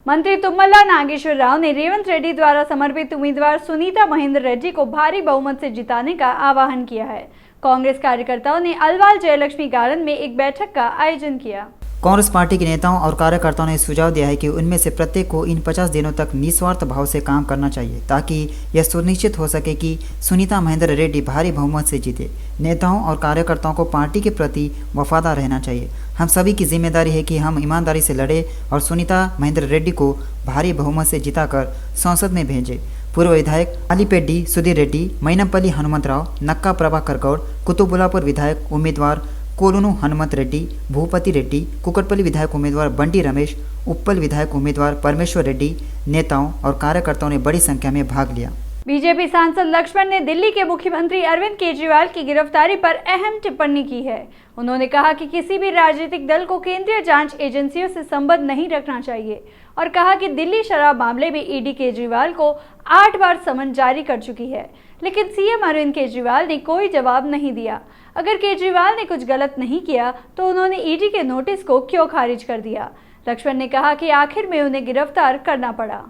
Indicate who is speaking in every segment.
Speaker 1: मंत्री तुम्मला नागेश्वर राव ने रेवंत रेड्डी द्वारा समर्पित उम्मीदवार सुनीता महेंद्र रेड्डी को भारी बहुमत से जिताने का आह्वान किया है। कांग्रेस कार्यकर्ताओं ने अलवाल जयलक्ष्मी गार्डन में एक बैठक का आयोजन किया।
Speaker 2: कांग्रेस पार्टी के नेताओं और कार्यकर्ताओं ने सुझाव दिया है कि उनमें से प्रत्येक को इन 50 दिनों तक निस्वार्थ भाव से काम करना चाहिए ताकि यह सुनिश्चित हो सके कि सुनीता महेंद्र रेड्डी भारी बहुमत से जीते। नेताओं और कार्यकर्ताओं को पार्टी के प्रति वफादार रहना चाहिए। हम सभी की जिम्मेदारी है कि हम ईमानदारी से लड़े और सुनीता महेंद्र रेड्डी को भारी बहुमत से जिताकर संसद में भेजें। पूर्व विधायक आलीपेड्डी सुधीर रेड्डी, मैनपल्ली हनुमंतराव, नक्का प्रभाकर गौड़, कुतुबुलापुर विधायक उम्मीदवार कोलुनु हनुमंत रेड्डी, भूपति रेड्डी, कुकटपल्ली विधायक उम्मीदवार बंटी रमेश, उप्पल विधायक उम्मीदवार परमेश्वर रेड्डी, नेताओं और कार्यकर्ताओं ने बड़ी संख्या में भाग लिया।
Speaker 1: बीजेपी सांसद लक्ष्मण ने दिल्ली के मुख्यमंत्री अरविंद केजरीवाल की गिरफ्तारी पर अहम टिप्पणी की है। उन्होंने कहा कि किसी भी राजनीतिक दल को केंद्रीय जांच एजेंसियों से संबंध नहीं रखना चाहिए और कहा कि दिल्ली शराब मामले में ईडी केजरीवाल को 8 बार समन जारी कर चुकी है, लेकिन सीएम अरविंद केजरीवाल ने कोई जवाब नहीं दिया। अगर केजरीवाल ने कुछ गलत नहीं किया तो उन्होंने ईडी के नोटिस को क्यों खारिज कर दिया? लक्ष्मण ने कहा कि आखिर में उन्हें गिरफ्तार करना पड़ा।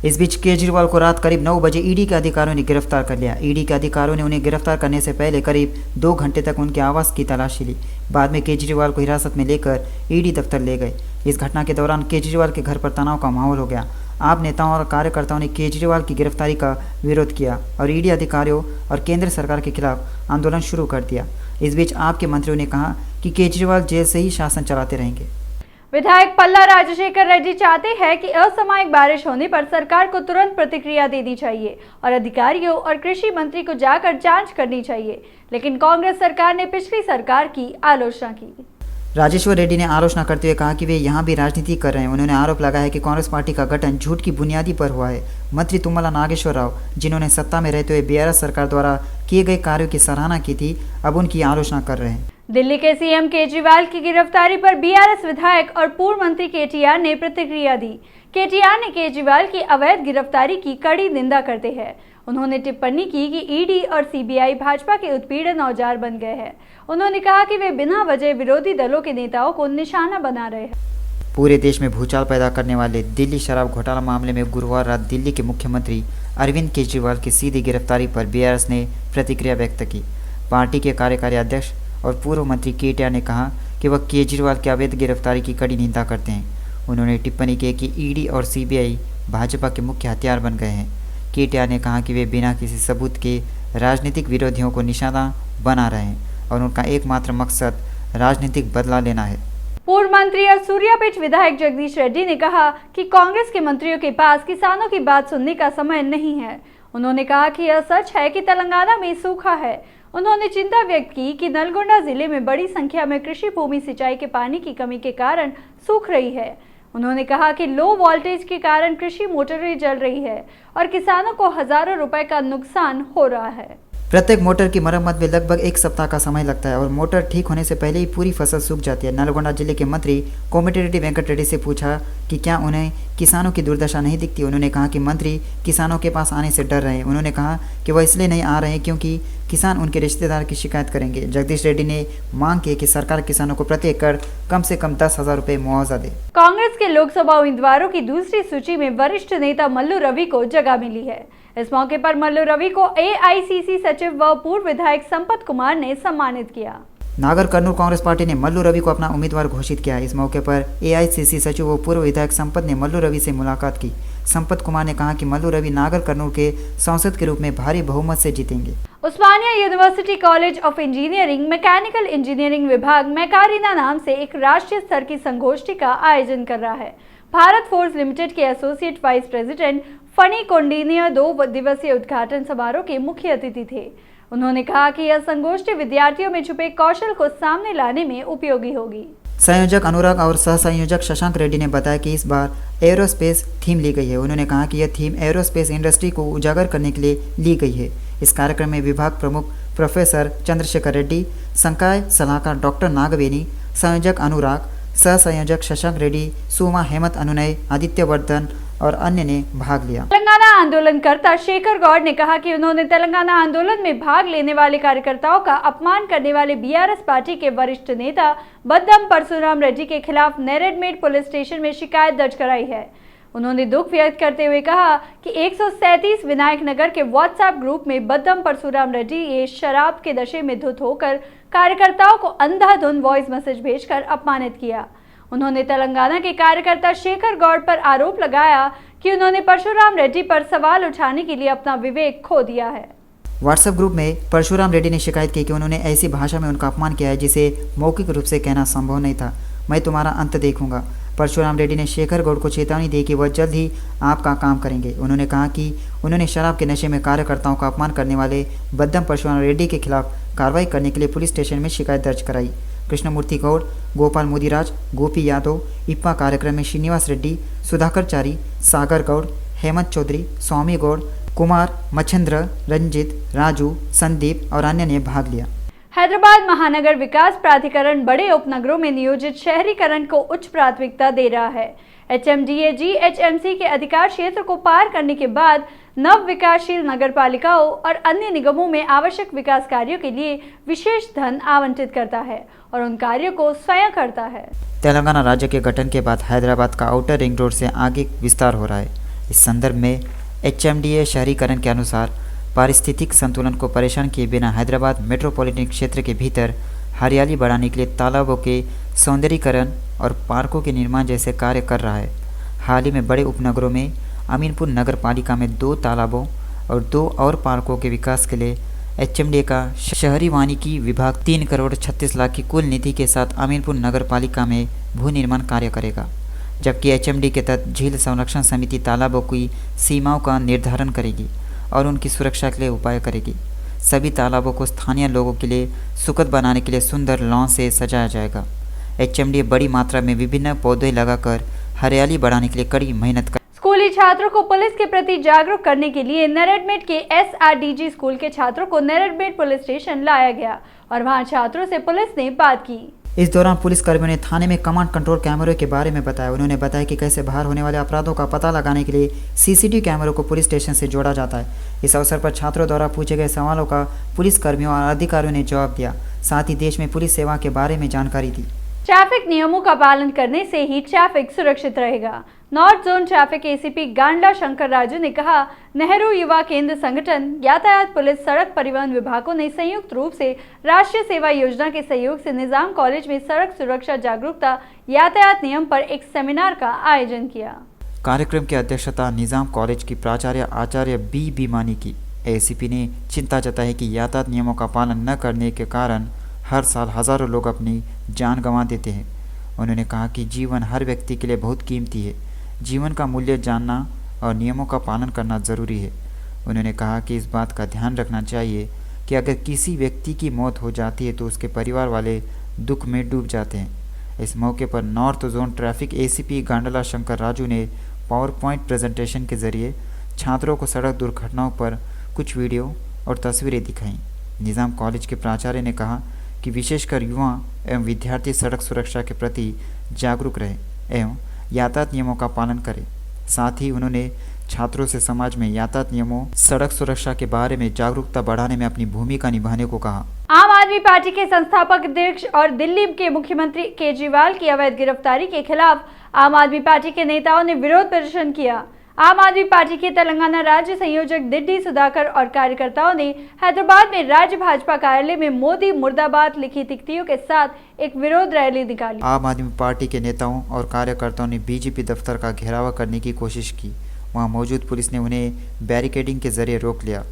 Speaker 2: इस बीच केजरीवाल को रात करीब 9 बजे ईडी के अधिकारियों ने गिरफ्तार कर लिया। ईडी के अधिकारियों ने उन्हें गिरफ्तार करने से पहले करीब 2 घंटे तक उनके आवास की तलाशी ली। बाद में केजरीवाल को हिरासत में लेकर ईडी दफ्तर ले गए। इस घटना के दौरान केजरीवाल के घर पर तनाव का माहौल हो गया। आप नेताओं और कार्यकर्ताओं ने केजरीवाल की गिरफ्तारी का विरोध किया और ईडी अधिकारियों और केंद्र सरकार के खिलाफ आंदोलन शुरू कर दिया। इस बीच आपके मंत्रियों ने कहा कि केजरीवाल जेल से ही शासन चलाते रहेंगे।
Speaker 1: विधायक पल्ला राजशेखर रेड्डी चाहते हैं कि असामयिक बारिश होने पर सरकार को तुरंत प्रतिक्रिया देनी चाहिए और अधिकारियों और कृषि मंत्री को जाकर जांच करनी चाहिए, लेकिन कांग्रेस सरकार ने पिछली सरकार की आलोचना की।
Speaker 2: राजेश्वर रेड्डी ने आलोचना करते हुए कहा कि वे यहाँ भी राजनीति कर रहे हैं। उन्होंने आरोप लगाया कि कांग्रेस पार्टी का गठन झूठ की बुनियादी पर हुआ है। मंत्री तुम्मला नागेश्वर राव, जिन्होंने सत्ता में रहते हुए बीआरएस सरकार द्वारा किए गए कार्यों की सराहना की थी, अब उनकी आलोचना कर रहे हैं।
Speaker 1: दिल्ली के सीएम केजरीवाल की गिरफ्तारी पर बीआरएस विधायक और पूर्व मंत्री केटीआर ने प्रतिक्रिया दी। केटीआर ने केजरीवाल की अवैध गिरफ्तारी की कड़ी निंदा करते हैं। उन्होंने टिप्पणी की कि ईडी और सीबीआई भाजपा के उत्पीड़न औजार बन गए हैं। उन्होंने कहा कि वे बिना वजह विरोधी दलों के नेताओं को निशाना बना रहे हैं।
Speaker 2: पूरे देश में भूचाल पैदा करने वाले दिल्ली शराब घोटाला मामले में गुरुवार रात दिल्ली के मुख्यमंत्री अरविंद केजरीवाल की सीधी गिरफ्तारी पर बीआरएस ने प्रतिक्रिया व्यक्त की। पार्टी के कार्यकारी अध्यक्ष और पूर्व मंत्री केटीआर ने कहा कि वह केजरीवाल की अवैध गिरफ्तारी की कड़ी निंदा करते हैं। उन्होंने टिप्पणी की कि ईडी और सीबीआई भाजपा के मुख्य हथियार बन गए हैं। केटीआर ने कहा कि वे बिना किसी सबूत के राजनीतिक विरोधियों को निशाना बना रहे हैं और उनका एकमात्र मकसद राजनीतिक बदला लेना है।
Speaker 1: पूर्व मंत्री और सूर्यापेट विधायक जगदीश रेड्डी ने कहा कि कांग्रेस के मंत्रियों के पास किसानों की बात सुनने का समय नहीं है। उन्होंने कहा कि यह सच है कि तेलंगाना में सूखा है। उन्होंने चिंता व्यक्त की कि नलगोंडा जिले में बड़ी संख्या में कृषि भूमि सिंचाई के पानी की कमी के कारण सूख रही है। उन्होंने कहा कि लो वोल्टेज के कारण कृषि मोटरें जल रही है और किसानों को हजारों रुपए का नुकसान हो रहा है।
Speaker 2: प्रत्येक मोटर की मरम्मत में लगभग 1 सप्ताह का समय लगता है और मोटर ठीक होने से पहले ही पूरी फसल सूख जाती है। नलगोंडा जिले के मंत्री कोमटिरेड्डी वेंकट रेड्डी से पूछा कि क्या उन्हें किसानों की दुर्दशा नहीं दिखती। उन्होंने कहा कि मंत्री किसानों के पास आने से डर रहे हैं। उन्होंने कहा कि वह इसलिए नहीं आ रहे हैं क्योंकि किसान उनके रिश्तेदार की शिकायत करेंगे। जगदीश रेड्डी ने मांग की कि सरकार किसानों को प्रति एकड़ कम से कम 10,000 रुपए मुआवजा दे।
Speaker 1: कांग्रेस के लोकसभा उम्मीदवारों की दूसरी सूची में वरिष्ठ नेता मल्लू रवि को जगह मिली है। इस मौके पर मल्लू रवि को एआईसीसी सचिव व पूर्व विधायक संपत कुमार ने सम्मानित किया।
Speaker 2: नागर कर्नूल कांग्रेस पार्टी ने मल्लू रवि को अपना उम्मीदवार घोषित किया। इस मौके पर एआईसीसी सचिव व पूर्व विधायक संपत ने मल्लू रवि से मुलाकात की। संपत कुमार ने कहा कि मल्लू रवि नागर कर्नूल के सांसद के रूप में भारी बहुमत से जीतेंगे।
Speaker 1: Osmania university college of engineering mechanical engineering विभाग मैकारिना नाम से एक राष्ट्रीय स्तर की संगोष्ठी का आयोजन कर रहा है। भारत फोर्स लिमिटेड के associate vice president funny Kaundinya 2 दिवसीय उद्घाटन समारोह के मुख्य अतिथि थे। उन्होंने कहा कि यह संगोष्ठी विद्यार्थियों में छुपे कौशल को सामने लाने में उपयोगी होगी।
Speaker 2: संयोजक अनुराग और सह संयोजक शशांक रेड्डी ने बताया कि इस बार एरोस्पेस थीम ली गई है। उन्होंने कहा कि यह थीम एरोस्पेस इंडस्ट्री को उजागर करने के लिए ली गई है। इस कार्यक्रम में विभाग प्रमुख प्रोफेसर चंद्रशेखर रेड्डी, संकाय सलाहकार डॉक्टर नागवेनी, संयोजक अनुराग, सह संयोजक शशांक रेड्डी, सुमा हेमंत अनुनय, आदित्य वर्धन और अन्य ने भाग लिया।
Speaker 1: तेलंगाना आंदोलनकर्ता शेखर गौड़ ने कहा कि उन्होंने तेलंगाना आंदोलन में भाग लेने वाले कार्यकर्ताओं का अपमान करने वाले बीआरएस पार्टी के वरिष्ठ नेता बद्दम परसुराम रेड्डी के खिलाफ नेरेडमेट पुलिस स्टेशन में शिकायत दर्ज कराई है। उन्होंने दुख व्यक्त करते हुए कहा कि 137 विनायक नगर के व्हाट्सएप ग्रुप में बद्दम परशुराम रेड्डी ये शराब के नशे में धुत होकर कार्यकर्ताओं को अंधाधुंध वॉइस मैसेज भेजकर अपमानित किया। उन्होंने तेलंगाना के कार्यकर्ता शेखर गौड़ पर आरोप लगाया कि उन्होंने परशुराम रेड्डी पर सवाल उठाने के लिए अपना विवेक खो दिया है।
Speaker 2: व्हाट्सएप ग्रुप में परशुराम रेड्डी ने शिकायत की कि उन्होंने ऐसी भाषा में उनका अपमान किया है जिसे मौखिक रूप से कहना संभव नहीं था। मैं तुम्हारा अंत देखूंगा। परशुराम रेड्डी ने शेखर गौड़ को चेतावनी दी कि वह जल्द ही आपका काम करेंगे। उन्होंने कहा कि उन्होंने शराब के नशे में कार्यकर्ताओं का अपमान करने वाले बद्दम परशुराम रेड्डी के खिलाफ कार्रवाई करने के लिए पुलिस स्टेशन में शिकायत दर्ज कराई। कृष्णमूर्ति गौड़, गोपाल मोदीराज, गोपी यादव, इप्पा कार्यक्रम में श्रीनिवास रेड्डी, सुधाकर चारी, सागर गौड़, हेमंत चौधरी, स्वामी गौड़, कुमार, मच्छेंद्र, रंजित, राजू, संदीप और अन्य ने भाग लिया।
Speaker 1: हैदराबाद महानगर विकास प्राधिकरण बड़े उपनगरों में नियोजित शहरीकरण को उच्च प्राथमिकता दे रहा है। HMDA GHMC के अधिकार क्षेत्र को पार करने के बाद नव विकासशील नगर पालिकाओं और अन्य निगमों में आवश्यक विकास कार्यों के लिए विशेष धन आवंटित करता है और उन कार्यों को स्वयं करता है।
Speaker 2: तेलंगाना राज्य के गठन के बाद हैदराबाद का आउटर रिंग रोड से आगे विस्तार हो रहा है। इस संदर्भ में HMDA शहरीकरण के अनुसार पारिस्थितिक संतुलन को परेशान किए बिना हैदराबाद मेट्रोपॉलिटन क्षेत्र के भीतर हरियाली बढ़ाने के लिए तालाबों के सौंदर्यीकरण और पार्कों के निर्माण जैसे कार्य कर रहा है। हाल ही में बड़े उपनगरों में अमीनपुर नगर पालिका में 2 तालाबों और 2 और पार्कों के विकास के लिए HMDA का शहरी वानिकी विभाग 3 करोड़ 36 लाख की कुल निधि के साथ अमीनपुर नगर पालिका में भू निर्माण कार्य करेगा, जबकि HMDA के तहत झील संरक्षण समिति तालाबों की सीमाओं का निर्धारण करेगी और उनकी सुरक्षा के लिए उपाय करेगी। सभी तालाबों को स्थानीय लोगों के लिए सुखद बनाने के लिए सुंदर लॉन से सजाया जाएगा। HMDA बड़ी मात्रा में विभिन्न पौधे लगाकर हरियाली बढ़ाने के लिए कड़ी मेहनत कर।
Speaker 1: स्कूली छात्रों को पुलिस के प्रति जागरूक करने के लिए नरेडमेट के SRDG स्कूल के छात्रों को नरेडमेट पुलिस स्टेशन लाया गया और वहां छात्रों से पुलिस ने बात की।
Speaker 2: इस दौरान पुलिसकर्मियों ने थाने में कमांड कंट्रोल कैमरों के बारे में बताया। उन्होंने बताया कि कैसे बाहर होने वाले अपराधों का पता लगाने के लिए CCTV कैमरों को पुलिस स्टेशन से जोड़ा जाता है। इस अवसर पर छात्रों द्वारा पूछे गए सवालों का पुलिसकर्मियों और अधिकारियों ने जवाब दिया। साथ ही देश में पुलिस सेवा के बारे में जानकारी दी।
Speaker 1: ट्रैफिक नियमों का पालन करने से ही ट्रैफिक सुरक्षित रहेगा। North zone traffic ACP Ganda Shankar Raju ने कहा, नेहरू युवा केंद्र संगठन, यातायात पुलिस, सड़क परिवहन विभागों ने संयुक्त रूप से राष्ट्रीय सेवा योजना के सहयोग से निजाम कॉलेज में सड़क सुरक्षा जागरूकता यातायात नियम पर एक सेमिनार का आयोजन किया।
Speaker 2: कार्यक्रम की अध्यक्षता निजाम कॉलेज की प्राचार्य आचार्य B भीमानी की। ACP ने चिंता जताई कि यातायात नियमों का पालन न करने के कारण हर साल हजारों लोग अपनी जान गंवा देते हैं। उन्होंने कहा कि जीवन हर व्यक्ति के लिए बहुत कीमती है। जीवन का मूल्य जानना और नियमों का पालन करना ज़रूरी है। उन्होंने कहा कि इस बात का ध्यान रखना चाहिए कि अगर किसी व्यक्ति की मौत हो जाती है तो उसके परिवार वाले दुख में डूब जाते हैं। इस मौके पर north zone traffic ACP Gandla Shankar Raju ने PowerPoint प्रेजेंटेशन के जरिए छात्रों को सड़क दुर्घटनाओं पर कुछ वीडियो और तस्वीरें दिखाईं। निजाम कॉलेज के प्राचार्य ने कहा कि विशेषकर युवा एवं विद्यार्थी सड़क सुरक्षा के प्रति जागरूक रहे एवं यातायात नियमों का पालन करें। साथ ही उन्होंने छात्रों से समाज में यातायात नियमों, सड़क सुरक्षा के बारे में जागरूकता बढ़ाने में अपनी भूमिका निभाने को कहा।
Speaker 1: आम आदमी पार्टी के संस्थापक अध्यक्ष और दिल्ली के मुख्यमंत्री केजरीवाल की अवैध गिरफ्तारी के खिलाफ आम आदमी पार्टी के नेताओं ने विरोध प्रदर्शन किया। आम आदमी पार्टी के तेलंगाना राज्य संयोजक दिड्डी सुधाकर और कार्यकर्ताओं ने हैदराबाद में राज्य भाजपा कार्यालय में मोदी मुर्दाबाद लिखी तिकतियों के साथ एक विरोध रैली निकाली।
Speaker 2: आम आदमी पार्टी के नेताओं और कार्यकर्ताओं ने BJP दफ्तर का घेराव करने की कोशिश की। वहां मौजूद पुलिस ने उन्हें बैरिकेडिंग के जरिए रोक लिया।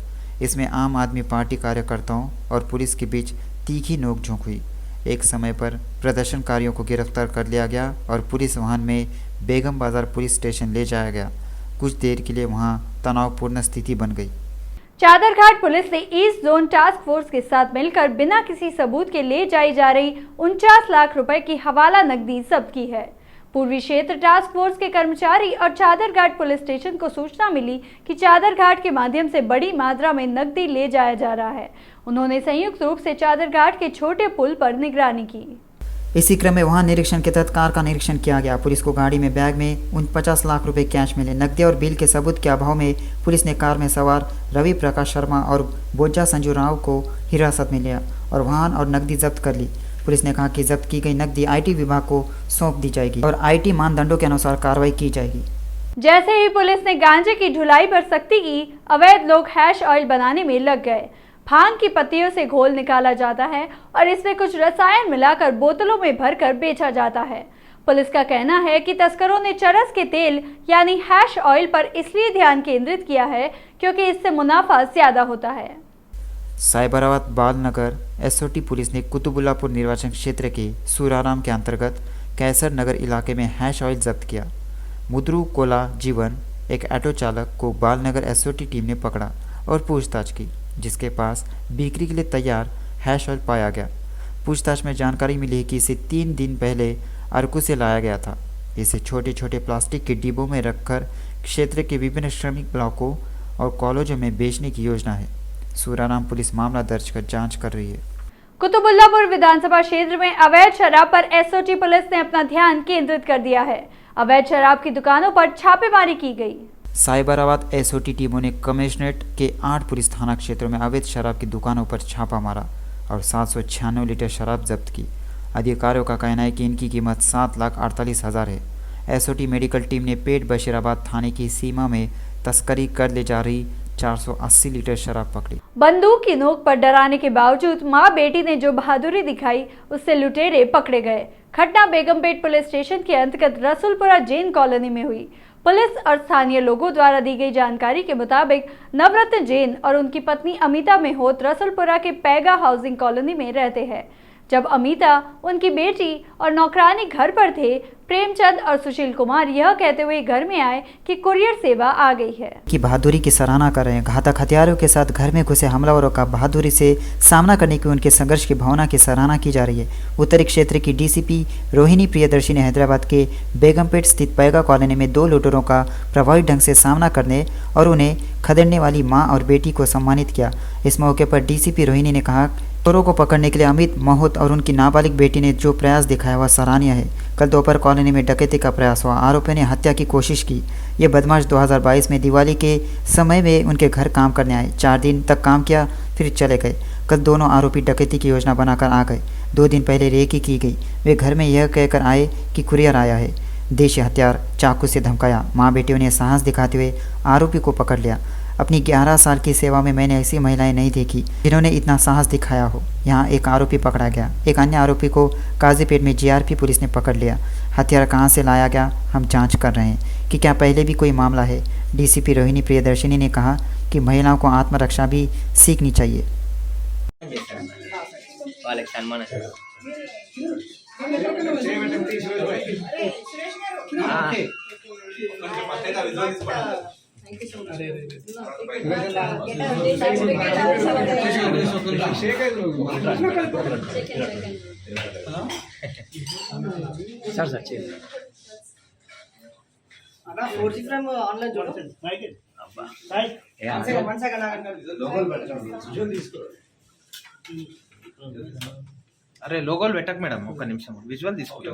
Speaker 2: इसमें आम आदमी पार्टी कार्यकर्ताओं और पुलिस के बीच तीखी नोकझोंक हुई। एक समय पर प्रदर्शनकारियों को गिरफ्तार कर लिया गया और पुलिस वाहन में बेगम बाजार पुलिस स्टेशन ले जाया गया। कुछ देर के लिए वहां तनावपूर्ण स्थिति बन गई।
Speaker 1: चादरघाट पुलिस ने ईस्ट जोन टास्क फोर्स के साथ मिलकर बिना किसी सबूत के ले जाई जा रही 49 लाख रुपए की हवाला नकदी जब्त की है। पूर्वी क्षेत्र टास्क फोर्स के कर्मचारी और चादरघाट पुलिस स्टेशन को सूचना मिली कि चादरघाट के माध्यम से बड़ी मात्रा में नकदी ले जाया जा रहा है। उन्होंने संयुक्त रूप से चादरघाट के छोटे पुल पर निगरानी की।
Speaker 2: इसी क्रम में वाहन निरीक्षण के तहत कार का निरीक्षण किया गया। पुलिस को गाड़ी में बैग में 49 लाख रुपए कैश मिले। नकदी और बिल के सबूत के अभाव में पुलिस ने कार में सवार रवि प्रकाश शर्मा और बोज्जा संजू राव को हिरासत में लिया और वाहन और नकदी जब्त कर ली। पुलिस ने कहा कि जब्त की गई नकदी IT विभाग को सौंप दी जाएगी और IT मानदंडों के अनुसार कार्रवाई की जाएगी।
Speaker 1: जैसे ही पुलिस ने गांजे की ढुलाई पर सख्ती की, अवैध लोग हैश ऑयल बनाने में लग गए। भांग की पत्तियों से घोल निकाला जाता है और इसमें कुछ रसायन मिलाकर बोतलों में भरकर बेचा जाता है। पुलिस का कहना है कि तस्करों ने चरस के तेल यानी हैश ऑयल पर इसलिए ध्यान केंद्रित किया है क्योंकि इससे मुनाफा ज्यादा होता है।
Speaker 2: साइबराबाद बालनगर एसओटी पुलिस ने कुतुबुल्लापुर निर्वाचन क्षेत्र के सूराराम के अंतर्गत कैसर नगर इलाके में हैश ऑयल जब्त किया। मुद्रू कोला जीवन एक ऑटो चालक को बालनगर एसओटी टीम ने पकड़ा और पूछताछ की, जिसके पास बिक्री के लिए तैयार हैश ऑयल पाया गया। पूछताछ में जानकारी मिली कि इसे 3 दिन पहले अरकू से लाया गया था। इसे छोटे छोटे प्लास्टिक के डिब्बों में रखकर क्षेत्र के विभिन्न श्रमिक ब्लॉकों और कॉलेजों में बेचने की योजना है। सूराराम पुलिस मामला दर्ज कर जांच कर रही है।
Speaker 1: कुतुबुल्लापुर विधानसभा क्षेत्र में अवैध शराब पर एसओटी पुलिस ने अपना ध्यान केंद्रित कर दिया है। अवैध शराब की दुकानों पर छापेमारी की गई।
Speaker 2: साइबराबाद एसओटी टीमों ने कमिश्नरेट के 8 पुलिस थाना क्षेत्रों में अवैध शराब की दुकानों पर छापा मारा और 796 लीटर शराब जब्त की। अधिकारियों का कहना है कि इनकी कीमत 7,48,000 है। एसओटी मेडिकल टीम ने पेट बशीराबाद थाने की सीमा में तस्करी कर ले जा रही 480 लीटर शराब पकड़ी।
Speaker 1: बंदूक की नोक पर डराने के बावजूद मां बेटी ने जो बहादुरी दिखाई, उससे लुटेरे पकड़े गए। घटना बेगमपेट पुलिस स्टेशन के अंतर्गत रसूलपुरा जैन कॉलोनी में हुई। पुलिस और स्थानीय लोगों द्वारा दी गई जानकारी के मुताबिक नवरत्न जैन और उनकी पत्नी अमिता मेहोत रसूलपुरा के पैगा हाउसिंग कॉलोनी में रहते हैं। जब अमिता, उनकी बेटी और नौकरानी घर पर थे, प्रेमचंद और सुशील कुमार यह कहते हुए घर में आए कि कुरियर सेवा आ गई है।
Speaker 2: की बहादुरी की सराहना कर रहे हैं। घातक हथियारों के साथ घर में घुसे हमलावरों का बहादुरी से सामना करने की उनके संघर्ष की भावना की सराहना की जा रही है। उत्तरी क्षेत्र की डीसीपी रोहिणी प्रियदर्शी ने हैदराबाद के बेगमपेट स्थित पैगा कॉलोनी में 2 लुटेरों का प्रभावी ढंग से सामना करने और उन्हें खदेड़ने वाली मां और बेटी को सम्मानित किया। इस मौके पर डीसीपी रोहिणी ने कहा, चोरों को पकड़ने के लिए अमित मेहोत और उनकी नाबालिग बेटी ने जो प्रयास दिखाया वह सराहनीय है। कल दोपहर कॉलोनी में डकैती का प्रयास हुआ। आरोपियों ने हत्या की कोशिश की। ये बदमाश 2022 में दिवाली के समय में उनके घर काम करने आए। 4 दिन तक काम किया, फिर चले गए। कल दोनों आरोपी डकैती की योजना बनाकर आ गए। 2 दिन पहले रेकी की गई। वे घर में यह कहकर आए कि कुरियर आया है। देशी हथियार चाकू से धमकाया। माँ बेटियों ने साहस दिखाते हुए आरोपी को पकड़ लिया। अपनी 11 साल की सेवा में मैंने ऐसी महिलाएं नहीं देखी जिन्होंने इतना साहस दिखाया हो। यहाँ एक आरोपी पकड़ा गया। एक अन्य आरोपी को काजीपेट में जीआरपी पुलिस ने पकड़ लिया। हथियार कहाँ से लाया गया, हम जांच कर रहे हैं कि क्या पहले भी कोई मामला है। डीसीपी रोहिणी प्रियदर्शिनी ने कहा कि महिलाओं को आत्मरक्षा भी सीखनी चाहिए।
Speaker 3: అరే లోగోలు పెట్టకు మేడం, ఒక్క నిమిషం విజువల్ తీసుకుంటాను.